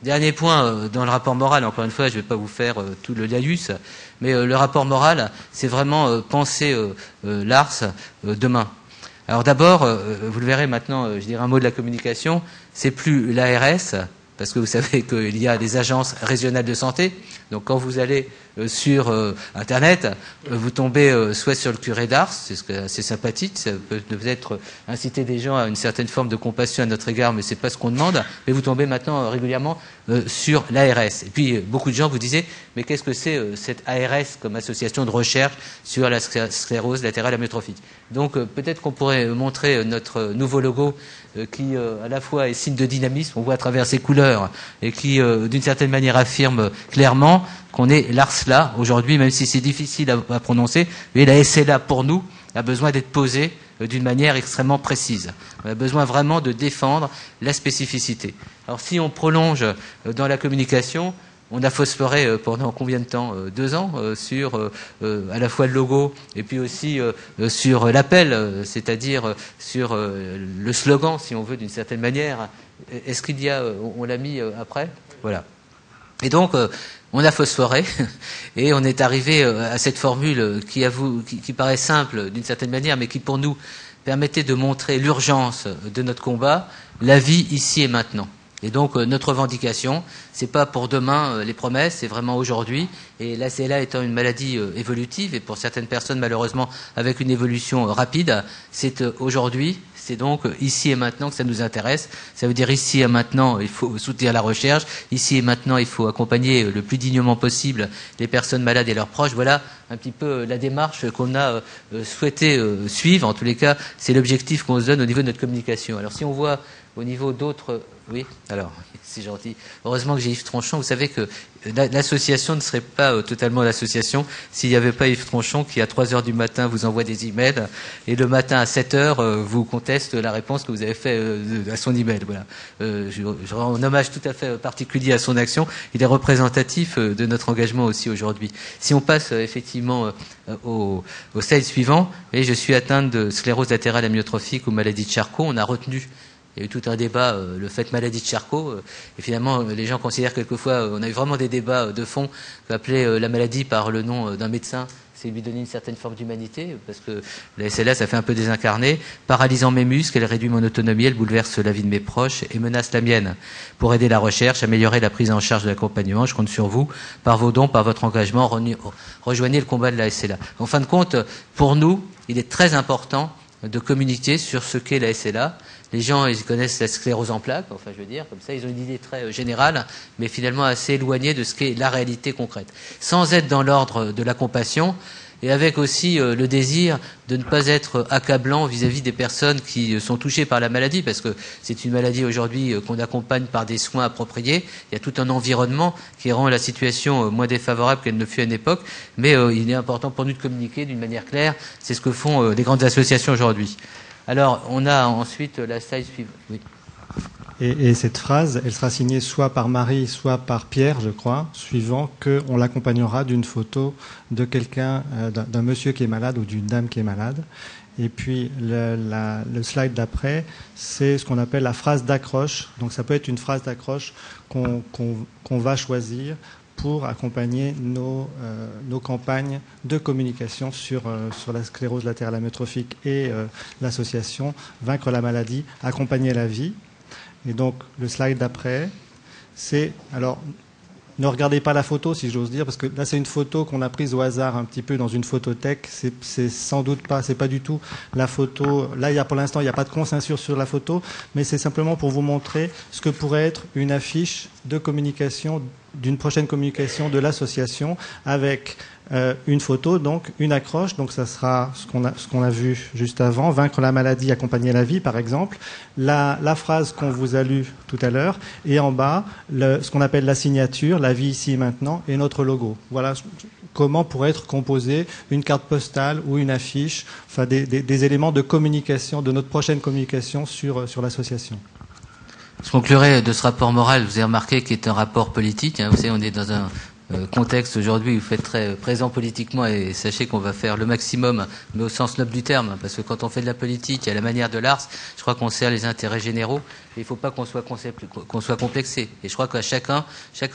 Dernier point dans le rapport moral, encore une fois, je ne vais pas vous faire tout le laïus, mais le rapport moral, c'est vraiment penser l'ARS demain. Alors d'abord, vous le verrez maintenant, je dirais un mot de la communication, c'est plus l'ARS, parce que vous savez qu'il y a des agences régionales de santé. Donc quand vous allez sur Internet, vous tombez soit sur le curé d'Ars, c'est assez sympathique, ça peut peut-être inciter des gens à une certaine forme de compassion à notre égard, mais c'est pas ce qu'on demande. Mais vous tombez maintenant régulièrement sur l'ARS. Et puis beaucoup de gens vous disaient, mais qu'est-ce que c'est cette ARS comme association de recherche sur la sclérose latérale amyotrophique? Donc peut-être qu'on pourrait montrer notre nouveau logo qui à la fois est signe de dynamisme, on voit à travers ses couleurs, et qui d'une certaine manière affirme clairement qu'on est l'ARSLA aujourd'hui, même si c'est difficile à prononcer, mais la SLA pour nous a besoin d'être posée d'une manière extrêmement précise. On a besoin vraiment de défendre la spécificité. Alors si on prolonge dans la communication, on a phosphoré pendant combien de temps 2 ans sur à la fois le logo et puis aussi sur l'appel, c'est-à-dire sur le slogan, si on veut, d'une certaine manière. Est-ce qu'il y a, on l'a mis après? Voilà. Et donc, on a phosphoré et on est arrivé à cette formule qui paraît simple d'une certaine manière, mais qui pour nous permettait de montrer l'urgence de notre combat, la vie ici et maintenant. Et donc notre revendication, c'est pas pour demain les promesses, c'est vraiment aujourd'hui. Et la CLA étant une maladie évolutive et pour certaines personnes malheureusement avec une évolution rapide, c'est aujourd'hui, c'est donc ici et maintenant que ça nous intéresse. Ça veut dire ici et maintenant, il faut soutenir la recherche. Ici et maintenant, il faut accompagner le plus dignement possible les personnes malades et leurs proches. Voilà un petit peu la démarche qu'on a souhaité suivre. En tous les cas, c'est l'objectif qu'on se donne au niveau de notre communication. Alors si on voit au niveau d'autres... Oui, alors, c'est gentil. Heureusement que j'ai Yves Tronchon. Vous savez que l'association ne serait pas totalement l'association s'il n'y avait pas Yves Tronchon qui, à 3 heures du matin, vous envoie des emails et le matin à 7 heures, vous conteste la réponse que vous avez fait à son email. Voilà. Je rends un hommage tout à fait particulier à son action. Il est représentatif de notre engagement aussi aujourd'hui. Si on passe effectivement au slide suivant, et je suis atteinte de sclérose latérale amyotrophique ou maladie de Charcot, on a retenu. Il y a eu tout un débat, le fait maladie de Charcot, et finalement les gens considèrent quelquefois, on a eu vraiment des débats de fond, appeler la maladie par le nom d'un médecin, c'est lui donner une certaine forme d'humanité, parce que la SLA ça fait un peu désincarné, paralysant mes muscles, elle réduit mon autonomie, elle bouleverse la vie de mes proches et menace la mienne. Pour aider la recherche, améliorer la prise en charge de l'accompagnement, je compte sur vous, par vos dons, par votre engagement, rejoignez le combat de la SLA. En fin de compte, pour nous, il est très important de communiquer sur ce qu'est la SLA. Les gens, ils connaissent la sclérose en plaques, enfin je veux dire, comme ça, ils ont une idée très générale, mais finalement assez éloignée de ce qu'est la réalité concrète. Sans être dans l'ordre de la compassion, et avec aussi le désir de ne pas être accablant vis-à-vis des personnes qui sont touchées par la maladie, parce que c'est une maladie aujourd'hui qu'on accompagne par des soins appropriés. Il y a tout un environnement qui rend la situation moins défavorable qu'elle ne fut à une époque, mais il est important pour nous de communiquer d'une manière claire. C'est ce que font les grandes associations aujourd'hui. Alors, on a ensuite la slide suivante. Oui. Et cette phrase, elle sera signée soit par Marie, soit par Pierre, je crois, suivant qu'on l'accompagnera d'une photo de quelqu'un, d'un monsieur qui est malade ou d'une dame qui est malade. Et puis, le slide d'après, c'est ce qu'on appelle la phrase d'accroche. Donc, ça peut être une phrase d'accroche qu'on va choisir pour accompagner nos campagnes de communication sur la sclérose latérale amyotrophique et l'association Vaincre la maladie, accompagner la vie. Et donc, le slide d'après, c'est... Alors, ne regardez pas la photo, si j'ose dire, parce que là, c'est une photo qu'on a prise au hasard un petit peu dans une photothèque. C'est sans doute pas, c'est pas du tout la photo. Là, pour l'instant, il n'y a pas de consensus sur la photo, mais c'est simplement pour vous montrer ce que pourrait être une affiche de communication, d'une prochaine communication de l'association avec une photo, donc une accroche. Donc ça sera ce qu'on a vu juste avant, vaincre la maladie, accompagner la vie, par exemple. La phrase qu'on vous a lue tout à l'heure, et en bas, ce qu'on appelle la signature, la vie ici et maintenant, et notre logo. Voilà comment pourrait être composée une carte postale ou une affiche, enfin des éléments de communication, de notre prochaine communication sur l'association. Je conclurai de ce rapport moral, vous avez remarqué qu'il est un rapport politique. Vous savez, on est dans un contexte aujourd'hui, vous faites très présent politiquement et sachez qu'on va faire le maximum, mais au sens noble du terme, parce que quand on fait de la politique à la manière de l'ARS, je crois qu'on sert les intérêts généraux et il ne faut pas qu'on soit complexé. Et je crois que chacun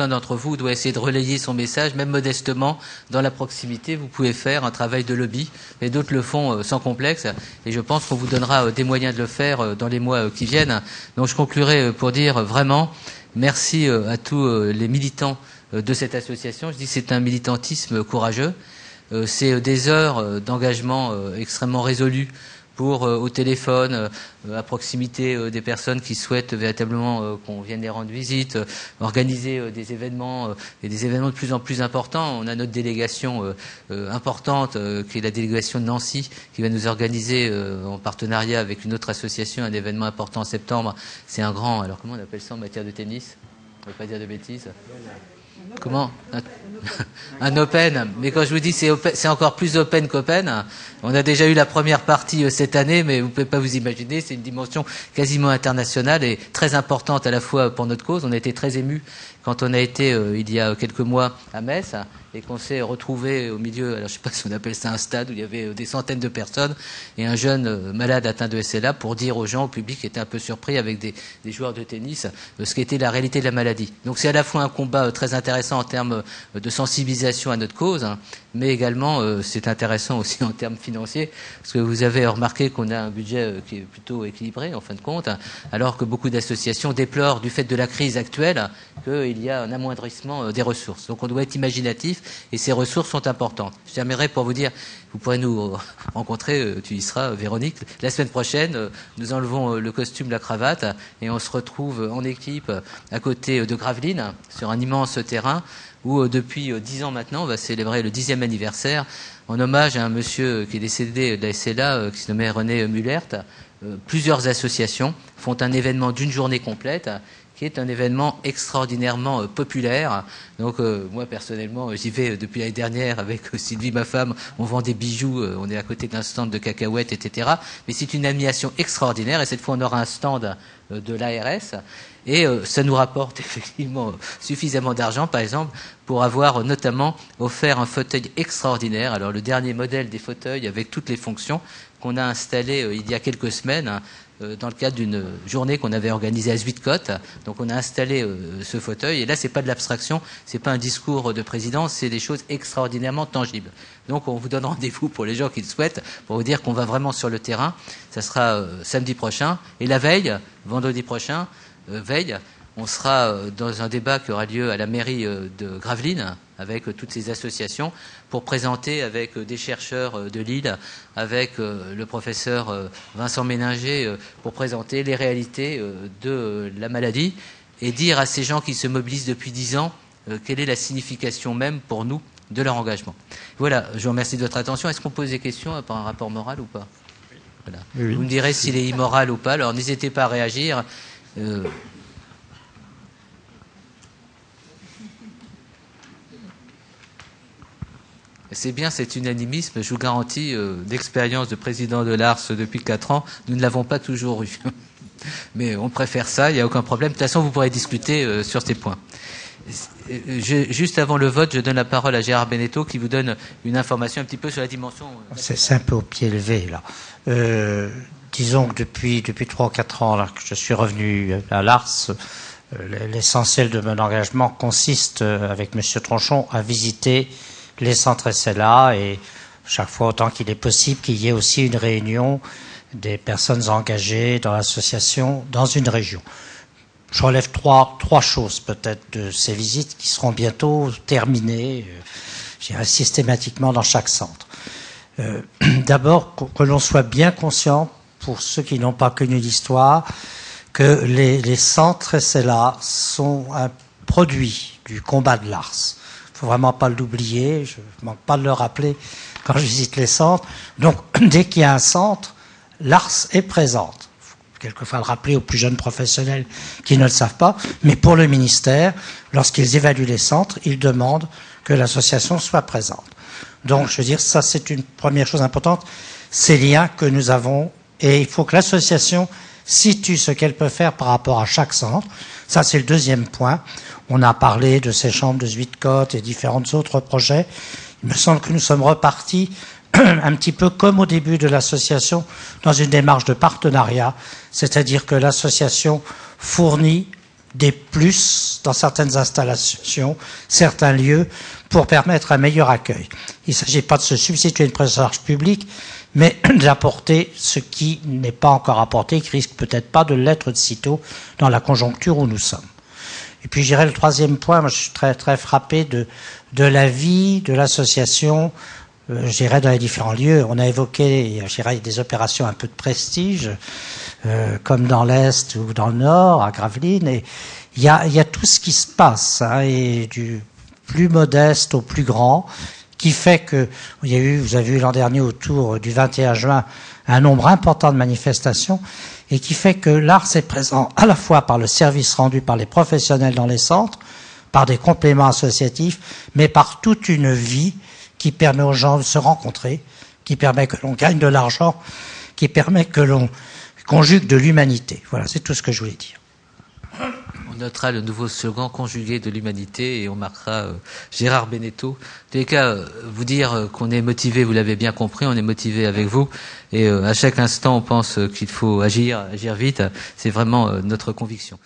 d'entre vous doit essayer de relayer son message, même modestement, dans la proximité. Vous pouvez faire un travail de lobby, et d'autres le font sans complexe, et je pense qu'on vous donnera des moyens de le faire dans les mois qui viennent. Donc je conclurai pour dire vraiment merci à tous les militants de cette association. Je dis que c'est un militantisme courageux. C'est des heures d'engagement extrêmement résolu pour, au téléphone, à proximité des personnes qui souhaitent véritablement qu'on vienne les rendre visite, organiser des événements et des événements de plus en plus importants. On a notre délégation importante, qui est la délégation de Nancy, qui va nous organiser en partenariat avec une autre association un événement important en septembre. C'est un grand, alors comment on appelle ça en matière de tennis? On ne va pas dire de bêtises. Comment? Un open. Mais quand je vous dis c'est encore plus open qu'open. On a déjà eu la première partie cette année, mais vous ne pouvez pas vous imaginer, c'est une dimension quasiment internationale et très importante à la fois pour notre cause. On a été très émus quand on a été il y a quelques mois à Metz et qu'on s'est retrouvé au milieu, alors je ne sais pas si on appelle ça un stade, où il y avait des centaines de personnes et un jeune malade atteint de SLA pour dire aux gens, au public qui était un peu surpris avec des joueurs de tennis, ce qu'était la réalité de la maladie. Donc c'est à la fois un combat très intéressant en termes de sensibilisation à notre cause, mais également c'est intéressant aussi en termes financiers, parce que vous avez remarqué qu'on a un budget qui est plutôt équilibré en fin de compte, alors que beaucoup d'associations déplorent du fait de la crise actuelle qu'il y a un amoindrissement des ressources. Donc on doit être imaginatif et ces ressources sont importantes. Je terminerai pour vous dire, vous pourrez nous rencontrer, tu y seras Véronique, la semaine prochaine, nous enlevons le costume, la cravate et on se retrouve en équipe à côté de Gravelines sur un immense terrain où depuis 10 ans maintenant, on va célébrer le 10e anniversaire en hommage à un monsieur qui est décédé de la SLA, qui se nommait René Mullert. Plusieurs associations font un événement d'une journée complète qui est un événement extraordinairement populaire. Donc moi personnellement j'y vais depuis l'année dernière avec Sylvie, ma femme, on vend des bijoux, on est à côté d'un stand de cacahuètes, etc. Mais c'est une animation extraordinaire et cette fois on aura un stand de l'ARS et ça nous rapporte effectivement suffisamment d'argent par exemple pour avoir notamment offert un fauteuil extraordinaire. Alors le dernier modèle des fauteuils avec toutes les fonctions qu'on a installé il y a quelques semaines dans le cadre d'une journée qu'on avait organisée à Zuidcote. Donc on a installé ce fauteuil et là c'est pas de l'abstraction, c'est pas un discours de président, c'est des choses extraordinairement tangibles. Donc on vous donne rendez-vous pour les gens qui le souhaitent pour vous dire qu'on va vraiment sur le terrain. Ça sera samedi prochain et la veille, vendredi prochain, on sera dans un débat qui aura lieu à la mairie de Gravelines avec toutes ces associations pour présenter avec des chercheurs de Lille, avec le professeur Vincent Méninger, pour présenter les réalités de la maladie et dire à ces gens qui se mobilisent depuis 10 ans quelle est la signification même pour nous de leur engagement. Voilà, je vous remercie de votre attention. Est-ce qu'on pose des questions par un rapport moral ou pas? Voilà. Oui. Vous me direz s'il est immoral ou pas, alors n'hésitez pas à réagir. C'est bien cet unanimisme, je vous garantis, d'expérience de président de l'ARS depuis 4 ans, nous ne l'avons pas toujours eu. Mais on préfère ça, il n'y a aucun problème. De toute façon, vous pourrez discuter sur ces points. Juste avant le vote, je donne la parole à Gérard Benetto qui vous donne une information un petit peu sur la dimension... C'est un peu au pied levé, là. Disons que depuis 3 ou 4 ans là, que je suis revenu à l'ARS, l'essentiel de mon engagement consiste, avec M. Tronchon, à visiter les centres SLA et chaque fois autant qu'il est possible qu'il y ait aussi une réunion des personnes engagées dans l'association dans une région. Je relève trois choses peut-être de ces visites qui seront bientôt terminées, je dirais systématiquement dans chaque centre. D'abord, que l'on soit bien conscient, pour ceux qui n'ont pas connu l'histoire, que les centres SLA sont un produit du combat de l'ARS. Il ne faut vraiment pas l'oublier, je ne manque pas de le rappeler quand je visite les centres. Donc, dès qu'il y a un centre, l'ARS est présente. Il faut quelquefois le rappeler aux plus jeunes professionnels qui ne le savent pas, mais pour le ministère, lorsqu'ils évaluent les centres, ils demandent que l'association soit présente. Donc, je veux dire, ça c'est une première chose importante, ces liens que nous avons, et il faut que l'association situe ce qu'elle peut faire par rapport à chaque centre. Ça, c'est le deuxième point. On a parlé de ces chambres de Zuidcote et différents autres projets. Il me semble que nous sommes repartis un petit peu comme au début de l'association dans une démarche de partenariat, c'est-à-dire que l'association fournit des plus dans certaines installations, certains lieux, pour permettre un meilleur accueil. Il ne s'agit pas de se substituer à une prise en charge publique, mais d'apporter ce qui n'est pas encore apporté, qui risque peut-être pas de l'être de sitôt dans la conjoncture où nous sommes. Et puis, je dirais le troisième point, moi je suis très, très frappé de la vie de l'association, je dirais dans les différents lieux. On a évoqué, je dirais, des opérations un peu de prestige, comme dans l'Est ou dans le Nord, à Gravelines, et il y a tout ce qui se passe, hein, et du plus modeste au plus grand, qui fait que, il y a eu, vous avez vu l'an dernier autour du 21 juin, un nombre important de manifestations, et qui fait que l'ARS est présent à la fois par le service rendu par les professionnels dans les centres, par des compléments associatifs, mais par toute une vie qui permet aux gens de se rencontrer, qui permet que l'on gagne de l'argent, qui permet que l'on conjugue de l'humanité. Voilà, c'est tout ce que je voulais dire. On notera le nouveau slogan conjugué de l'humanité et on marquera Gérard Beneteau. En tous les cas, vous dire qu'on est motivé, vous l'avez bien compris, on est motivé avec vous et à chaque instant on pense qu'il faut agir vite, c'est vraiment notre conviction.